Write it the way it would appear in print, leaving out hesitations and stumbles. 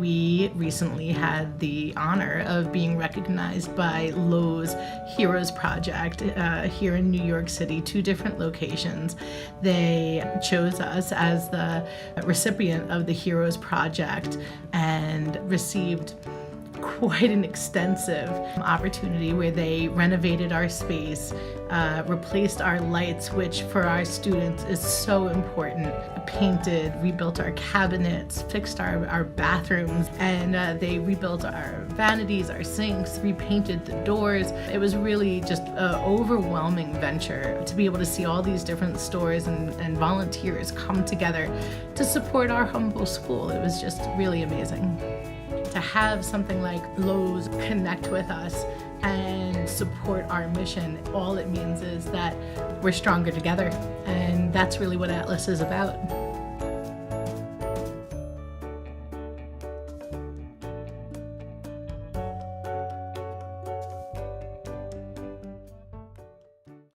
We recently had the honor of being recognized by Lowe's Heroes Project here in New York City, 2 different locations. They chose us as the recipient of the Heroes Project and received quite an extensive opportunity where they renovated our space, replaced our lights, which for our students is so important, painted, rebuilt our cabinets, fixed our bathrooms, and they rebuilt our vanities, our sinks, repainted the doors. It was really just an overwhelming venture to be able to see all these different stores and volunteers come together to support our humble school. It was just really amazing. To have something like Lowe's connect with us and support our mission, all it means is that we're stronger together, and that's really what Atlas is about.